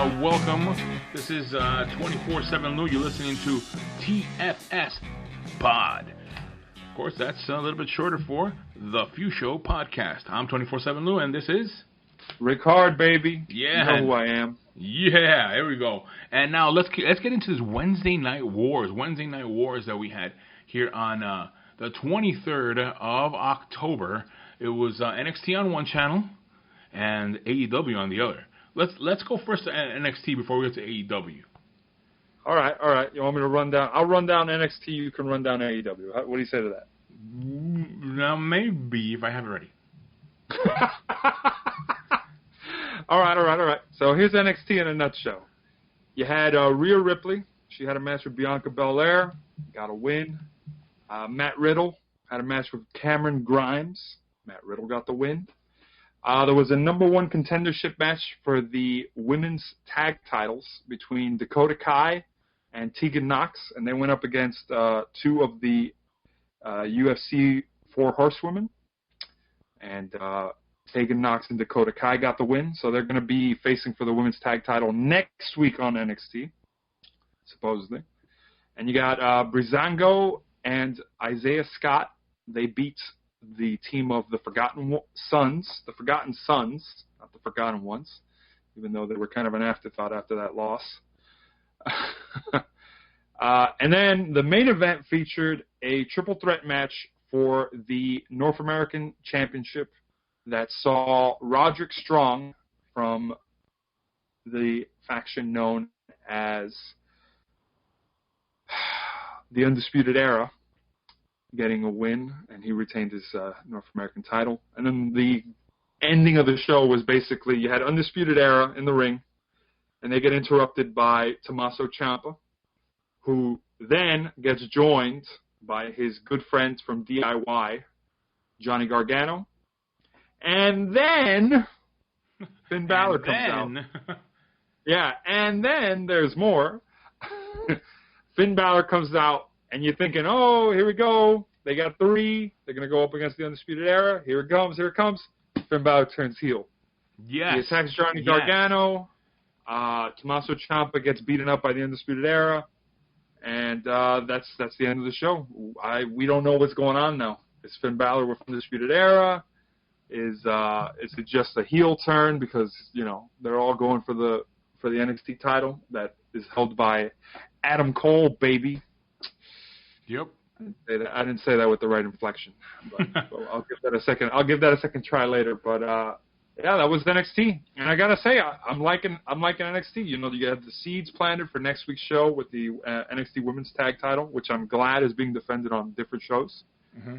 welcome. This is 24/7 Lou. You're listening to TFS Pod. Of course, that's a little bit shorter for the Few Show Podcast. I'm 24/7 Lou, and this is Ric-hard, baby. Yeah, You know who I am. Yeah, there we go. And now let's get into this Wednesday Night Wars that we had here on the 23rd of October. It was NXT on one channel and AEW on the other. Let's go first to NXT before we get to AEW. All right. You want me to run down? I'll run down NXT. You can run down AEW. What do you say to that? Now, maybe if I have it ready. All right. So here's NXT in a nutshell. You had Rhea Ripley. She had a match with Bianca Belair. Got a win. Matt Riddle had a match with Cameron Grimes. Matt Riddle got the win. There was a number one contendership match for the women's tag titles between Dakota Kai and Tegan Nox, and they went up against two of the UFC 4 Horsewomen. And Tegan Nox and Dakota Kai got the win, so they're going to be facing for the women's tag title next week on NXT, supposedly. And you got Breezango and Isaiah Scott. They beat the team of the Forgotten Sons, not the Forgotten Ones, even though they were kind of an afterthought after that loss. And then the main event featured a triple threat match for the North American Championship that saw Roderick Strong from the faction known as the Undisputed Era getting a win, and he retained his North American title. And then the ending of the show was basically you had Undisputed Era in the ring, and they get interrupted by Tommaso Ciampa, who then gets joined by his good friends from DIY, Johnny Gargano. And then Finn Balor comes out. Yeah, and then there's more. Finn Balor comes out, and you're thinking, oh, here we go. They got three. They're going to go up against the Undisputed Era. Here it comes. Finn Balor turns heel. Yes. He attacks Johnny Gargano. Tommaso Ciampa gets beaten up by the Undisputed Era. And that's the end of the show. We don't know what's going on now. Is Finn Balor with Undisputed Era? Is it just a heel turn because they're all going for the NXT title that is held by Adam Cole, baby. Yep. I didn't say that with the right inflection, but I'll give that a second. I'll give that a second try later. But yeah, that was NXT, and I gotta say, I'm liking NXT. You have the seeds planted for next week's show with the NXT Women's Tag Title, which I'm glad is being defended on different shows. Mm-hmm.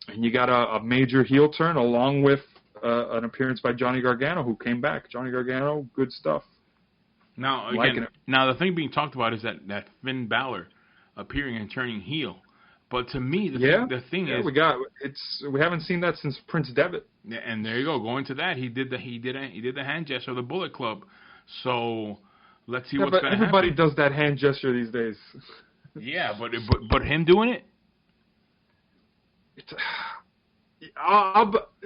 And you got a major heel turn along with an appearance by Johnny Gargano, who came back. Johnny Gargano, good stuff. Now, again, the thing being talked about is that Finn Balor appearing and turning heel. But to me, the thing is, we haven't seen that since Prince Devitt. And there you go. Going to that, he did the hand gesture of the Bullet Club. So let's see what's going to happen. Everybody does that hand gesture these days. Yeah, but him doing it.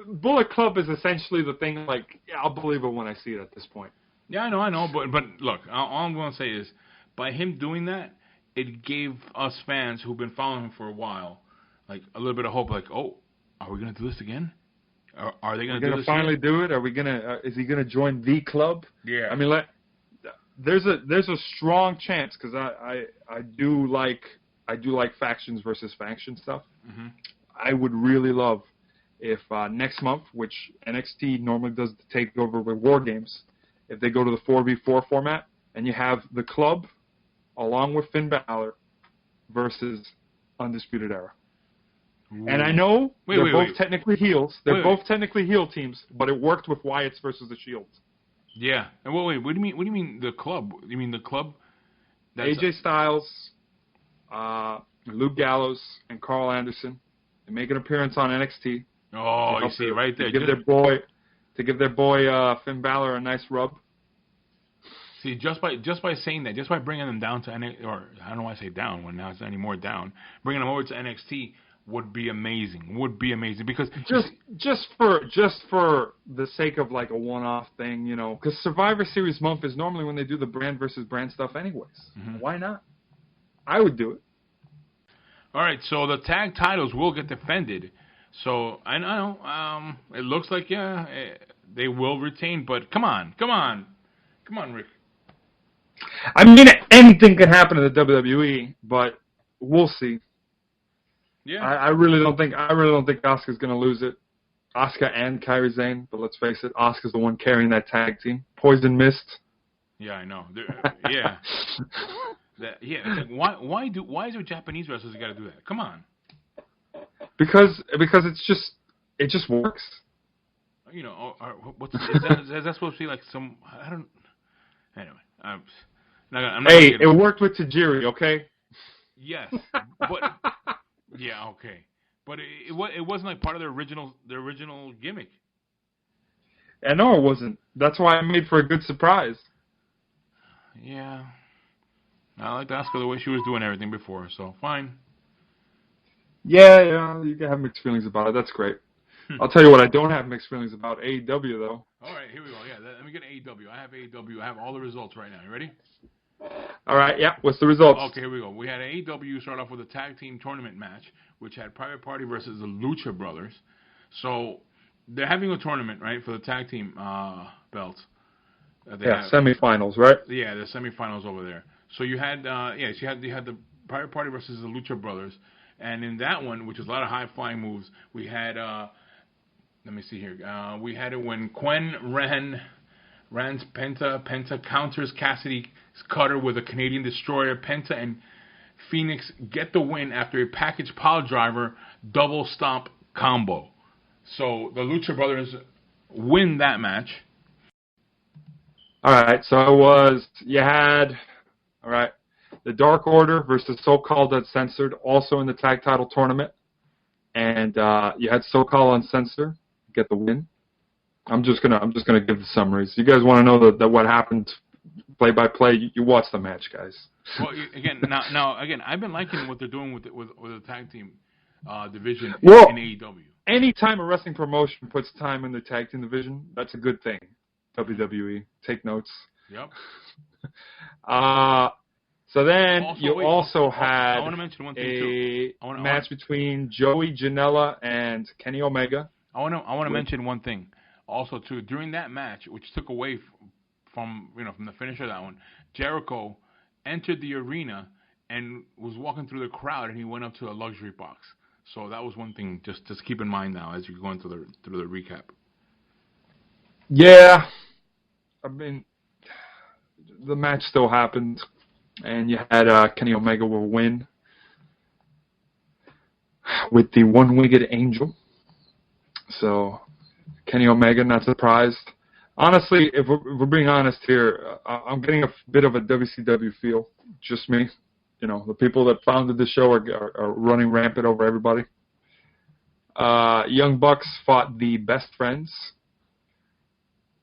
Bullet Club is essentially the thing. Like, I'll believe it when I see it at this point. Yeah, I know. But look, all I'm going to say is, by him doing that, it gave us fans who've been following him for a while, like a little bit of hope. Like, oh, are we going to do this again? Are they going to do this? Finally do it? Are we going to? Is he going to join the club? Yeah. I mean, there's a strong chance because I do like factions versus faction stuff. Mm-hmm. I would really love if next month, which NXT normally does the takeover with War Games, if they go to the 4v4 format and you have the club along with Finn Balor versus Undisputed Era. Ooh. And I know they're both technically heels. They're both technically heel teams, but it worked with Wyatt's versus the Shield. Yeah. And wait, what do you mean the club? You mean the club? AJ Styles, Luke Gallows, and Carl Anderson. They make an appearance on NXT. Oh, you see right there. To give their boy Finn Balor a nice rub. See, just by saying that, just by bringing them down to NXT, or I don't know why I say down when now it's not anymore down, bringing them over to NXT would be amazing. Would be amazing because just for the sake of like a one-off thing, you know, because Survivor Series month is normally when they do the brand versus brand stuff, anyways. Mm-hmm. Why not? I would do it. All right, so the tag titles will get defended. So I know it looks like they will retain, but come on, Rick. I mean, anything can happen in the WWE, but we'll see. Yeah, I really don't think Asuka's gonna lose it. Asuka and Kairi Sane, but let's face it, Asuka's the one carrying that tag team. Poison Mist. Yeah, I know. Yeah, it's like, why is it Japanese wrestlers got to do that? Come on. Because it just works. You know, is that supposed to be like some? I don't. Anyway, I'm not hey, it worked with Tajiri, okay? Yes, but yeah, okay, but it wasn't like part of the original gimmick. I know it wasn't. That's why I made for a good surprise. Yeah, I liked Asuka the way she was doing everything before, so fine. Yeah, you can have mixed feelings about it. That's great. I'll tell you what I don't have mixed feelings about, AEW, though. All right, here we go. Yeah, let me get AEW. I have AEW. I have all the results right now. You ready? All right, yeah. What's the results? Okay, here we go. We had AEW start off with a tag team tournament match, which had Private Party versus the Lucha Brothers. So they're having a tournament, right, for the tag team belts. Semifinals, right? Yeah, the semifinals over there. So you had, you had the Private Party versus the Lucha Brothers. And in that one, which was a lot of high-flying moves, we had, let me see here. We had it when Quen Ran's Penta counters Cassidy's cutter with a Canadian Destroyer. Penta and Phoenix get the win after a package pile driver double stomp combo. So the Lucha Brothers win that match. All right, so you had the Dark Order versus So-Called Uncensored, also in the tag title tournament. And you had So-Called Uncensored get the win. I'm just gonna give the summaries. You guys want to know what happened play by play? You watch the match, guys. Well, again, I've been liking what they're doing with the tag team division in AEW. Anytime a wrestling promotion puts time in the tag team division, that's a good thing. WWE, take notes. Yep. So then also had I want to mention one thing too. Match between Joey Janela and Kenny Omega. I want to mention one thing also too. During that match, which took away from the finish of that one, Jericho entered the arena and was walking through the crowd, and he went up to a luxury box. So that was one thing just keep in mind now as you're going through the recap. Yeah, I mean, the match still happened, and you had Kenny Omega will win with the one-winged angel. So Kenny Omega, not surprised. Honestly, if we're being honest here, I'm getting a bit of a WCW feel. Just me. The people that founded the show are running rampant over everybody. Young Bucks fought the Best Friends.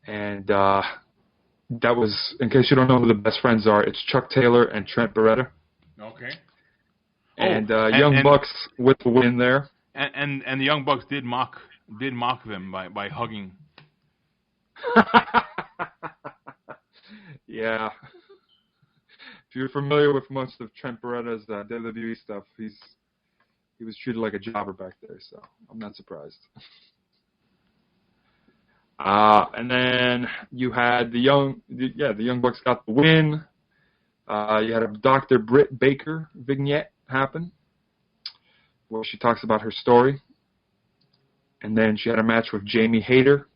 And that was, in case you don't know who the Best Friends are, it's Chuck Taylor and Trent Beretta. Okay. And Young Bucks with the win there. And the Young Bucks did mock them by hugging. Yeah. If you're familiar with most of Trent Beretta's WWE stuff, he was treated like a jobber back there, so I'm not surprised. And then you had the Young Bucks got the win. You had a Dr. Britt Baker vignette happen, where she talks about her story. And then she had a match with Jamie Hayter.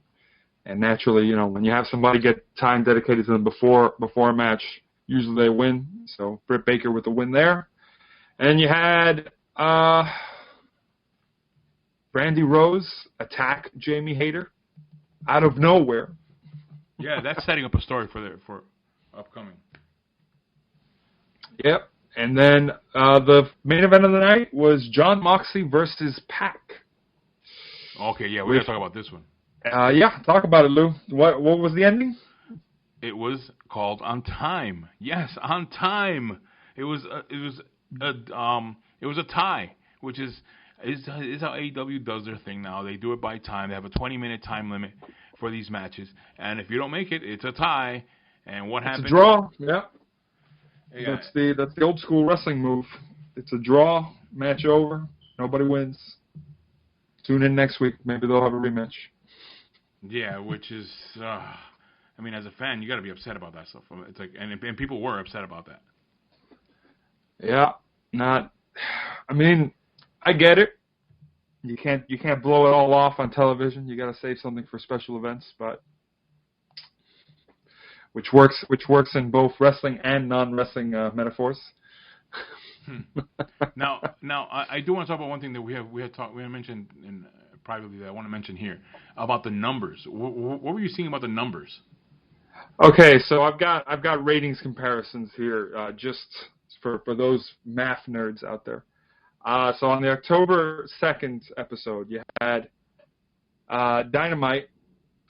And naturally, when you have somebody get time dedicated to them before a match, usually they win. So Britt Baker with the win there. And you had Brandy Rose attack Jamie Hayter out of nowhere. Yeah, that's setting up a story for upcoming. Yep. And then the main event of the night was Jon Moxley versus Pac. Okay, yeah, we got to talk about this one. Yeah, talk about it, Lou. What was the ending? It was called On Time. Yes, On Time. It was a tie, which is is how AEW does their thing now. They do it by time. They have a 20-minute time limit for these matches, and if you don't make it, it's a tie. And what happens? It's a draw. Yeah. Yeah. That's the old school wrestling move. It's a draw, match over, nobody wins. Tune in next week. Maybe they'll have a rematch. Yeah, which is, I mean, as a fan, you got to be upset about that stuff. It's like, and people were upset about that. Yeah, I mean, I get it. You can't blow it all off on television. You got to save something for special events, but which works in both wrestling and non-wrestling metaphors. Now, I do want to talk about one thing that we had mentioned privately that I want to mention here about the numbers. What were you seeing about the numbers? Okay, so I've got ratings comparisons here, just for those math nerds out there. So on the October 2nd episode, you had Dynamite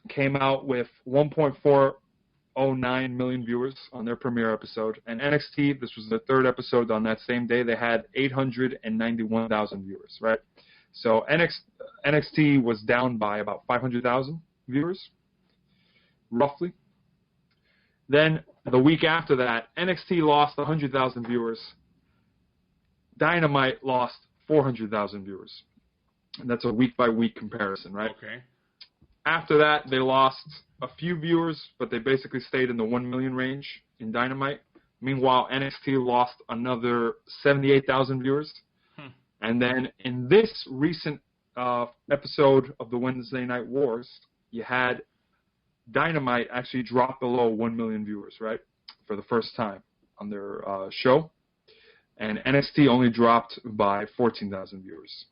came out with 1.409 million viewers on their premiere episode, and NXT, this was the third episode on that same day, they had 891,000 viewers, right? So NXT was down by about 500,000 viewers, roughly. Then the week after that, NXT lost 100,000 viewers. Dynamite lost 400,000 viewers. And that's a week-by-week comparison, right? Okay. After that, they lost a few viewers, but they basically stayed in the 1 million range in Dynamite. Meanwhile, NXT lost another 78,000 viewers. And then in this recent episode of the Wednesday Night Wars, you had Dynamite actually drop below 1 million viewers, right, for the first time on their show. And NXT only dropped by 14,000 viewers.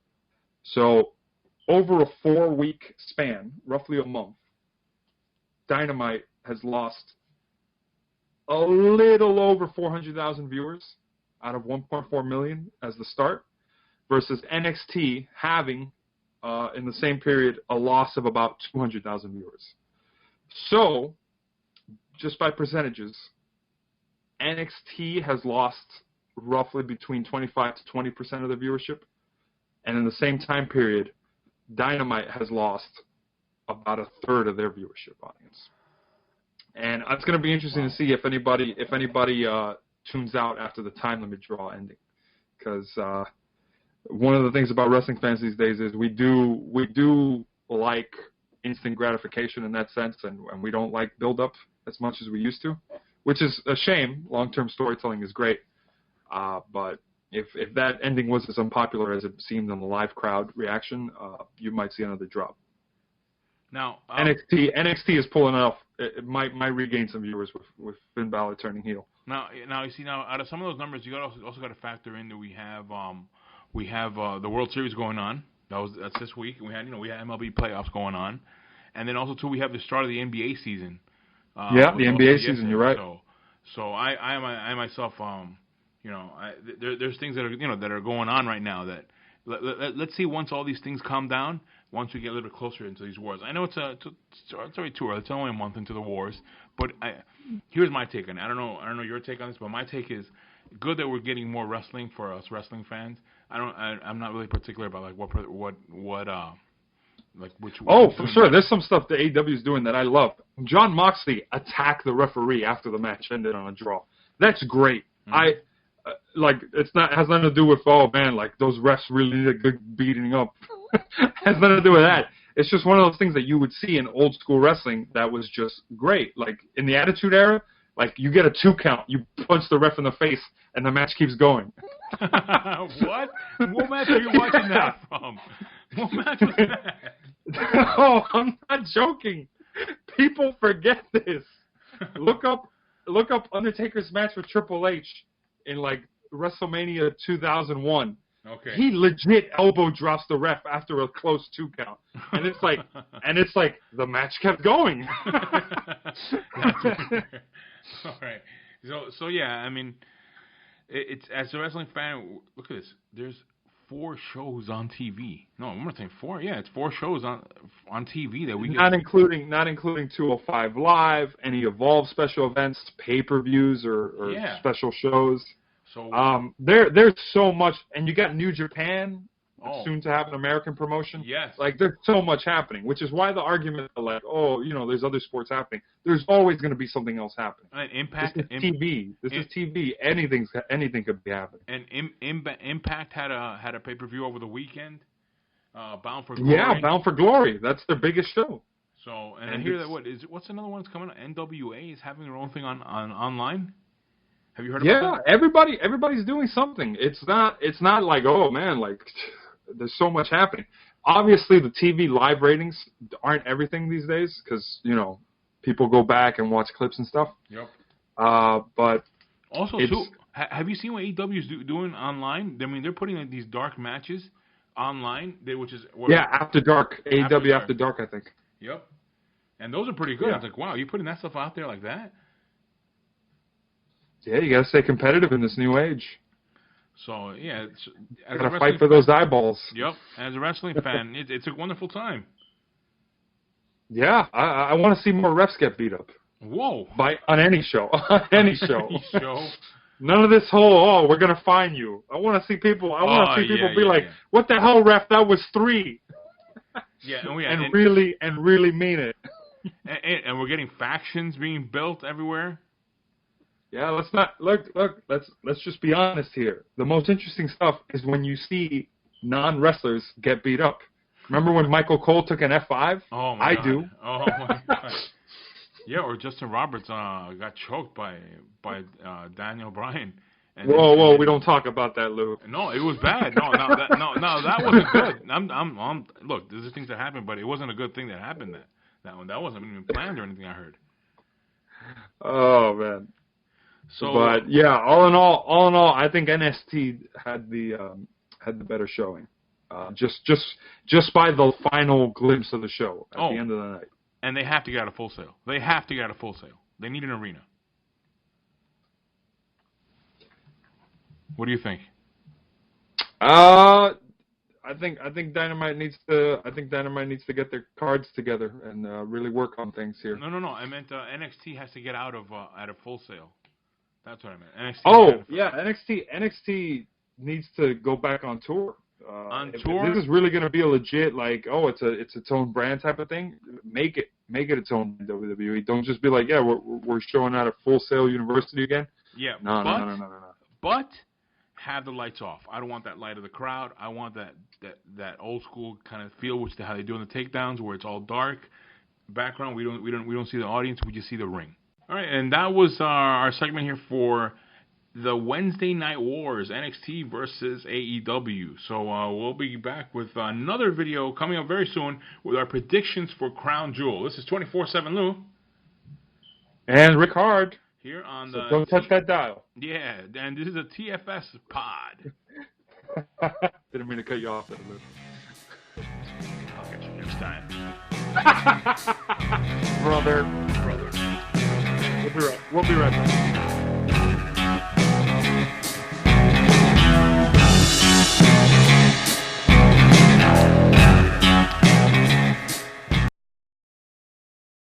So over a 4-week span, roughly a month, Dynamite has lost a little over 400,000 viewers out of 1.4 million as the start, versus NXT having, in the same period, a loss of about 200,000 viewers. So, just by percentages, NXT has lost roughly between 25 to 20% of the viewership, and in the same time period, Dynamite has lost about a third of their viewership audience. And it's going to be interesting to see if anybody tunes out after the time limit draw ending, because one of the things about wrestling fans these days is we do like instant gratification in that sense, and we don't like build-up as much as we used to, which is a shame. Long-term storytelling is great, but if that ending was as unpopular as it seemed on the live crowd reaction, you might see another drop. Now NXT is pulling off. It might regain some viewers with Finn Balor turning heel. Now you see, out of some of those numbers, you also got to factor in that we have the World Series going on. That's this week. We had MLB playoffs going on, and then also too we have the start of the NBA season. The NBA season. You're right. So I myself, there's things that are that are going on right now that let's see once all these things calm down. Once we get a little bit closer into these wars, I know it's already too early. It's only a month into the wars, but here's my take on it. I don't know your take on this, but my take is good that we're getting more wrestling for us wrestling fans. I'm not really particular about like which. Oh, for sure. There's some stuff that AEW is doing that I love. Jon Moxley attacked the referee after the match ended on a draw. That's great. Mm-hmm. It has nothing to do with like those refs really need a good beating up. Has nothing to do with that. It's just one of those things that you would see in old school wrestling that was just great. Like in the Attitude Era, like you get a 2 count, you punch the ref in the face, and the match keeps going. What? What match are you watching that from? What match was that? No, I'm not joking. People forget this. Look up Undertaker's match with Triple H in like WrestleMania 2001. Okay. He legit elbow drops the ref after a close 2 count, and it's like the match kept going. All right. So yeah, I mean, it's as a wrestling fan. Look at this. There's 4 shows on TV. No, I'm not saying 4. Yeah, it's 4 shows on TV that we get. Not including 205 Live, any Evolve special events, pay-per-views or special shows. So there's so much, and you got New Japan soon to have an American promotion. Yes. Like, there's so much happening, which is why the argument of like, oh, you know, there's other sports happening. There's always going to be something else happening. And Impact. This is TV. This is TV. Anything could be happening. And Impact had a pay-per-view over the weekend. Bound for Glory. Yeah, Bound for Glory. That's their biggest show. So, and I hear that what's another one that's coming out? NWA is having their own thing on online. Have you heard about that? Yeah, everybody's doing something. It's not like, oh man, like there's so much happening. Obviously, the TV live ratings aren't everything these days because, you know, people go back and watch clips and stuff. Yep. But also, too, have you seen what AEW is doing online? I mean, they're putting like these dark matches online, After Dark, AEW After Dark, I think. Yep. And those are pretty good. Yeah. It's like, wow, you putting that stuff out there like that? Yeah, you gotta stay competitive in this new age. So yeah, you gotta fight for those eyeballs. Yep. As a wrestling fan, it's a wonderful time. Yeah, I want to see more refs get beat up. Whoa! On any show, any show. Any show. None of this whole we're gonna fine you. I want to see people. I want to see people be like, "What the hell, ref? That was 3." Yeah, and really mean it. And we're getting factions being built everywhere. Yeah, let's not look. Let's just be honest here. The most interesting stuff is when you see non-wrestlers get beat up. Remember when Michael Cole took an F5? Oh my God. I do. Oh my God. Yeah, or Justin Roberts got choked by Daniel Bryan. Whoa! We don't talk about that, Lou. No, it was bad. No, that wasn't good. Look, there's things that happened, but it wasn't a good thing that happened. That wasn't even planned or anything. I heard. Oh man. So, but yeah, all in all, I think NXT had the better showing. Just by the final glimpse of the show at the end of the night. And they have to get out of Full Sail. They need an arena. What do you think? I think Dynamite needs to get their cards together and really work on things here. No. I meant NXT has to get out of Full Sail. That's what I meant. NXT needs to go back on tour. If this is really going to be a legit it's its own brand type of thing. Make it its own WWE. Don't just be like, we're showing out at Full Sail University again. Yeah. No. But have the lights off. I don't want that light of the crowd. I want that old school kind of feel, which how they do in the takedowns, where it's all dark background. We don't see the audience. We just see the ring. All right, and that was our segment here for the Wednesday Night Wars, NXT versus AEW. So we'll be back with another video coming up very soon with our predictions for Crown Jewel. This is 24/7 Lou. And Ric-hard. Here on so don't touch that dial. Yeah, and this is a TFS pod. Didn't mean to cut you off there, Lou. I'll catch you next time. Brother. We'll be right back.